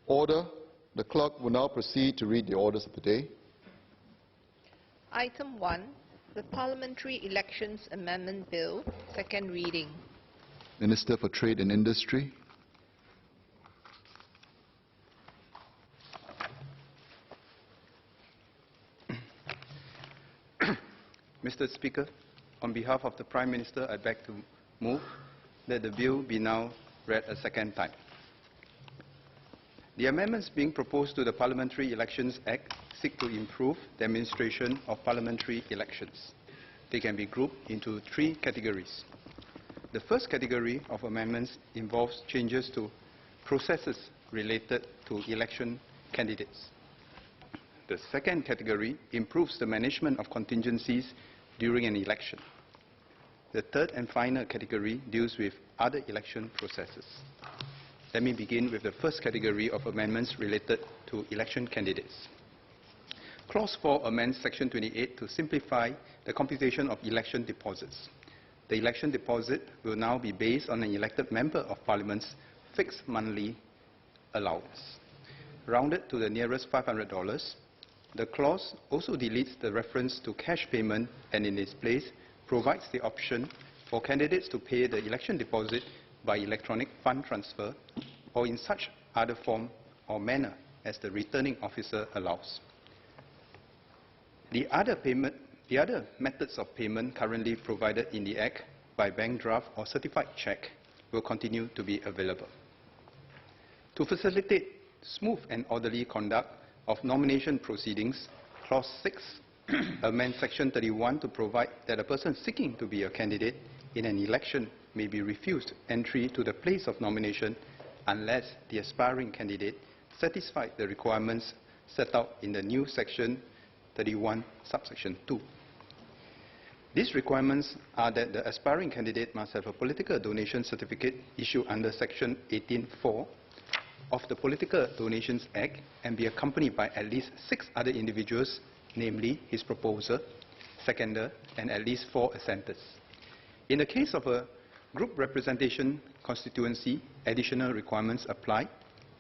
Order. The clerk will now proceed to read the orders of the day. Item 1, the Parliamentary Elections Amendment Bill, second reading. Minister for Trade and Industry. Mr. Speaker, on behalf of the Prime Minister, I beg to move that the bill be now read a second time. The amendments being proposed to the Parliamentary Elections Act seek to improve the administration of parliamentary elections. They can be grouped into three categories. The first category of amendments involves changes to processes related to election candidates. The second category improves the management of contingencies during an election. The third and final category deals with other election processes. Let me begin with the first category of amendments related to election candidates. Clause 4 amends Section 28 to simplify the computation of election deposits. The election deposit will now be based on an elected member of Parliament's fixed monthly allowance. Rounded to the nearest $500, the clause also deletes the reference to cash payment and in its place provides the option for candidates to pay the election deposit by electronic fund transfer or in such other form or manner as the returning officer allows. The other methods of payment currently provided in the Act by bank draft or certified cheque will continue to be available. To facilitate smooth and orderly conduct of nomination proceedings, Clause 6 amends Section 31 to provide that a person seeking to be a candidate in an election may be refused entry to the place of nomination unless the aspiring candidate satisfied the requirements set out in the new Section 31, subsection 2. These requirements are that the aspiring candidate must have a political donation certificate issued under Section 18(4) of the Political Donations Act and be accompanied by at least 6 other individuals, namely his proposer, seconder, and at least 4 assenters. In the case of a group representation constituency, additional requirements apply,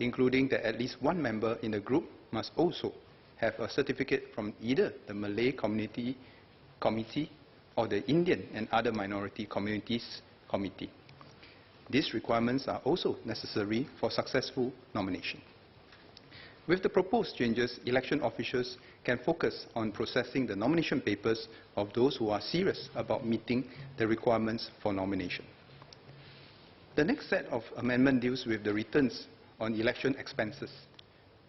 including that at least one member in the group must also have a certificate from either the Malay Community Committee or the Indian and other minority communities committee. These requirements are also necessary for successful nomination. With the proposed changes, election officials can focus on processing the nomination papers of those who are serious about meeting the requirements for nomination. The next set of amendment deals with the returns on election expenses.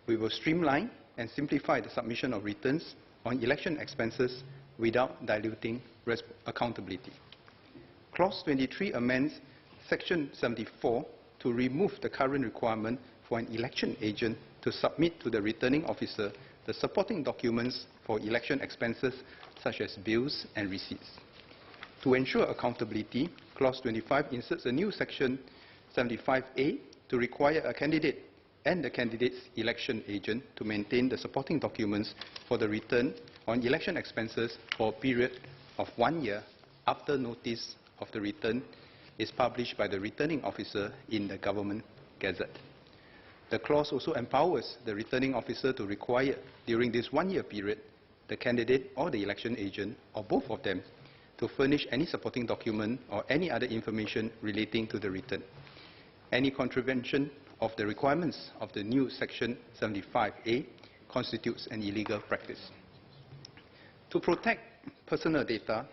We will streamline and simplify the submission of returns on election expenses without diluting accountability. Clause 23 amends Section 74 to remove the current requirement for an election agent to submit to the returning officer the supporting documents for election expenses such as bills and receipts. To ensure accountability, Clause 25 inserts a new Section 75A to require a candidate and the candidate's election agent to maintain the supporting documents for the return on election expenses for a period of 1 year after notice of the return is published by the returning officer in the Government Gazette. The clause also empowers the returning officer to require, during this 1 year period, the candidate or the election agent, or both of them, to furnish any supporting document or any other information relating to the return. Any contravention of the requirements of the new Section 75A constitutes an illegal practice. To protect personal data,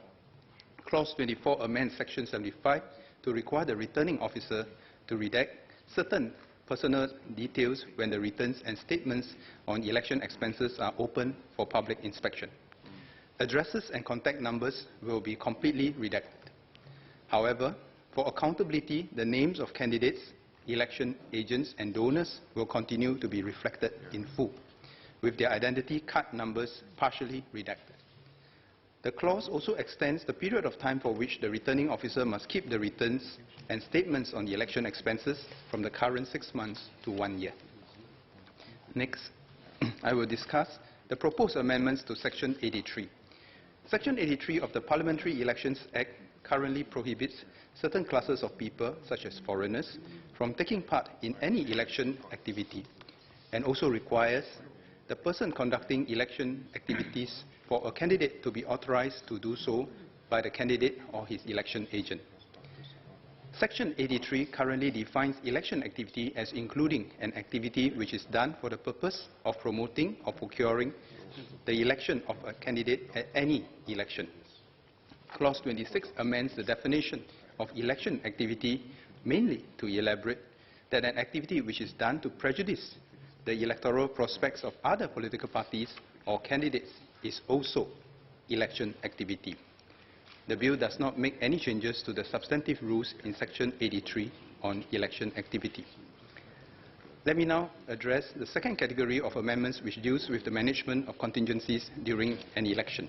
Clause 24 amends Section 75 to require the returning officer to redact certain personal details when the returns and statements on election expenses are open for public inspection. Addresses and contact numbers will be completely redacted. However, for accountability, the names of candidates, election agents, and donors will continue to be reflected in full, with their identity card numbers partially redacted. The clause also extends the period of time for which the returning officer must keep the returns and statements on the election expenses from the current 6 months to 1 year. Next, I will discuss the proposed amendments to Section 83. Section 83 of the Parliamentary Elections Act currently prohibits certain classes of people, such as foreigners, from taking part in any election activity. and also requires the person conducting election activities for a candidate to be authorized to do so by the candidate or his election agent. Section 83 currently defines election activity as including an activity which is done for the purpose of promoting or procuring the election of a candidate at any election. Clause 26 amends the definition of election activity mainly to elaborate that an activity which is done to prejudice the electoral prospects of other political parties or candidates is also election activity. The bill does not make any changes to the substantive rules in Section 83 on election activity. Let me now address the second category of amendments which deals with the management of contingencies during an election.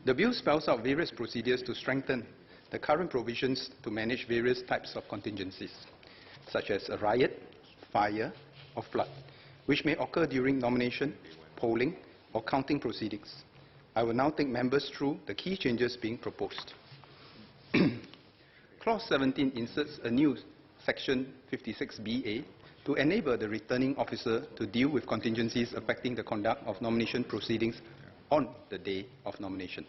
The bill spells out various procedures to strengthen the current provisions to manage various types of contingencies, such as a riot, fire, or flood, which may occur during nomination, polling, or counting proceedings. I will now take members through the key changes being proposed. Clause 17 inserts a new Section 56BA to enable the returning officer to deal with contingencies affecting the conduct of nomination proceedings on the day of nomination.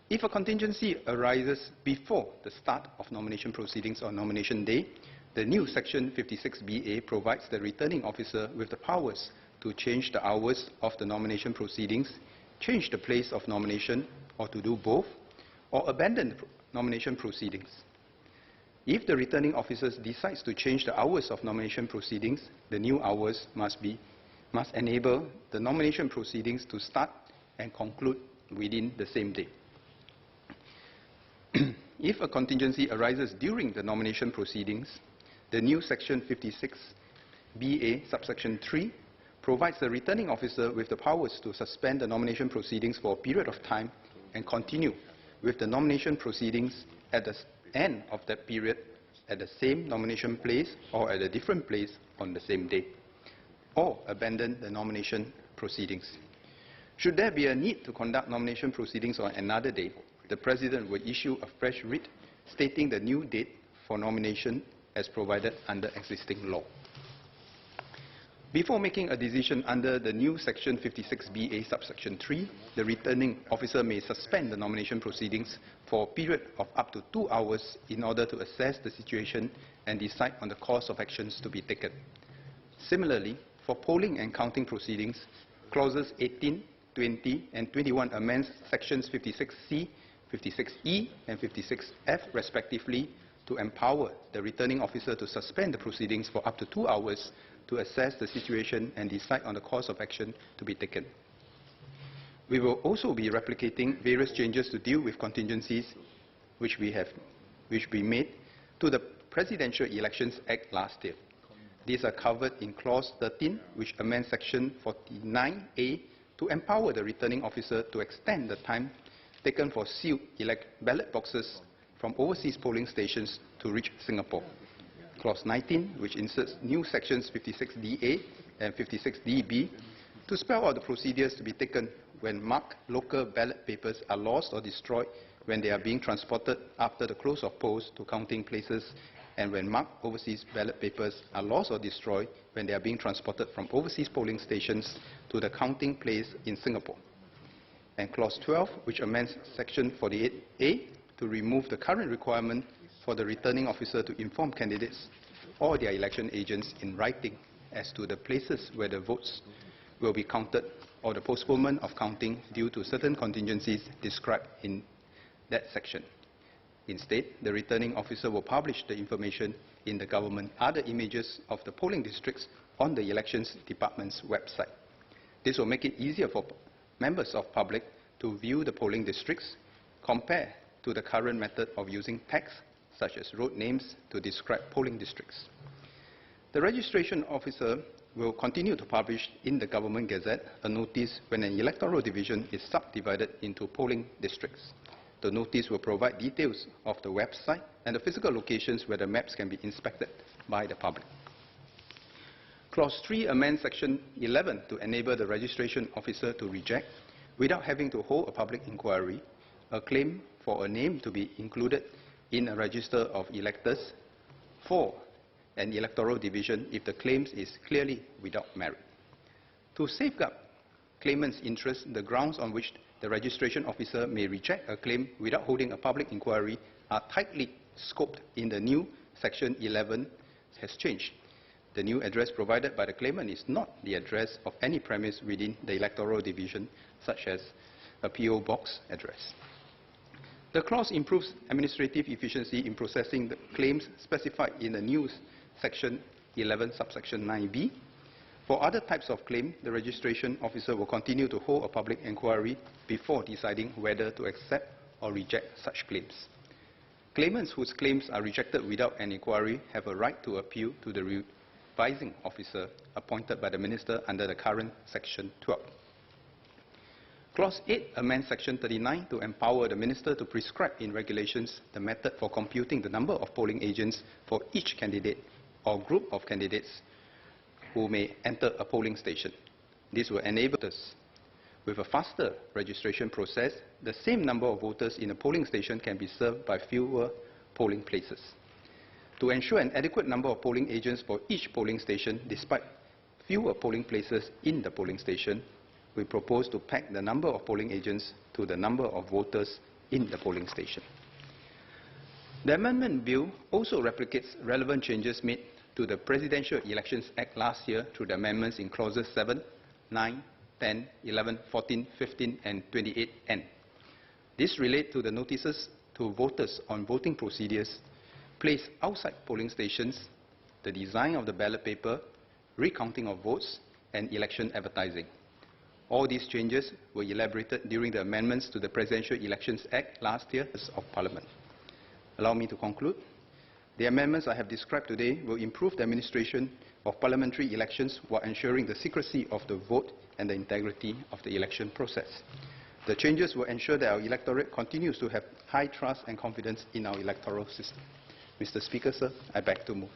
If a contingency arises before the start of nomination proceedings on nomination day, the new Section 56BA provides the returning officer with the powers to change the hours of the nomination proceedings, change the place of nomination, or to do both, or abandon the nomination proceedings. If the returning officer decides to change the hours of nomination proceedings, the new hours must enable the nomination proceedings to start and conclude within the same day. If a contingency arises during the nomination proceedings, the new Section 56BA subsection 3 provides the returning officer with the powers to suspend the nomination proceedings for a period of time and continue with the nomination proceedings at the end of that period at the same nomination place or at a different place on the same day, or abandon the nomination proceedings. Should there be a need to conduct nomination proceedings on another day, the President will issue a fresh writ stating the new date for nomination as provided under existing law. Before making a decision under the new Section 56BA subsection 3, the returning officer may suspend the nomination proceedings for a period of up to 2 hours in order to assess the situation and decide on the course of actions to be taken. Similarly, for polling and counting proceedings, clauses 18, 20, and 21 amends sections 56C, 56E, and 56F respectively to empower the returning officer to suspend the proceedings for up to 2 hours to assess the situation and decide on the course of action to be taken. We will also be replicating various changes to deal with contingencies which we made to the Presidential Elections Act last year. These are covered in Clause 13, which amends Section 49A to empower the returning officer to extend the time taken for sealed ballot boxes from overseas polling stations to reach Singapore. Clause 19, which inserts new sections 56DA and 56DB to spell out the procedures to be taken when marked local ballot papers are lost or destroyed when they are being transported after the close of polls to counting places, and when marked overseas ballot papers are lost or destroyed when they are being transported from overseas polling stations to the counting place in Singapore. And Clause 12, which amends Section 48A to remove the current requirement for the returning officer to inform candidates or their election agents in writing as to the places where the votes will be counted or the postponement of counting due to certain contingencies described in that section. Instead, the returning officer will publish the information in the government other images of the polling districts on the Elections Department's website. This will make it easier for members of public to view the polling districts compared to the current method of using text such as road names to describe polling districts. The registration officer will continue to publish in the Government Gazette a notice when an electoral division is subdivided into polling districts. The notice will provide details of the website and the physical locations where the maps can be inspected by the public. Clause 3 amends Section 11 to enable the registration officer to reject, without having to hold a public inquiry, a claim for a name to be included in a register of electors for an electoral division if the claim is clearly without merit. To safeguard claimants' interests, the grounds on which the registration officer may reject a claim without holding a public inquiry are tightly scoped in the new Section 11 has changed. The new address provided by the claimant is not the address of any premise within the electoral division, such as a PO box address. The clause improves administrative efficiency in processing the claims specified in the new Section 11, subsection 9b. For other types of claim, the registration officer will continue to hold a public inquiry before deciding whether to accept or reject such claims. Claimants whose claims are rejected without an inquiry have a right to appeal to the revising officer appointed by the minister under the current Section 12. Clause 8 amends Section 39 to empower the minister to prescribe in regulations the method for computing the number of polling agents for each candidate or group of candidates who may enter a polling station. This will enable us, with a faster registration process, the same number of voters in a polling station can be served by fewer polling places. To ensure an adequate number of polling agents for each polling station, despite fewer polling places in the polling station, we propose to peg the number of polling agents to the number of voters in the polling station. The amendment bill also replicates relevant changes made to the Presidential Elections Act last year through the amendments in clauses 7, 9, 10, 11, 14, 15, and 28N. These relate to the notices to voters on voting procedures placed outside polling stations, the design of the ballot paper, recounting of votes, and election advertising. All these changes were elaborated during the amendments to the Presidential Elections Act last year of Parliament. Allow me to conclude. The amendments I have described today will improve the administration of parliamentary elections while ensuring the secrecy of the vote and the integrity of the election process. The changes will ensure that our electorate continues to have high trust and confidence in our electoral system. Mr. Speaker, sir, I beg to move.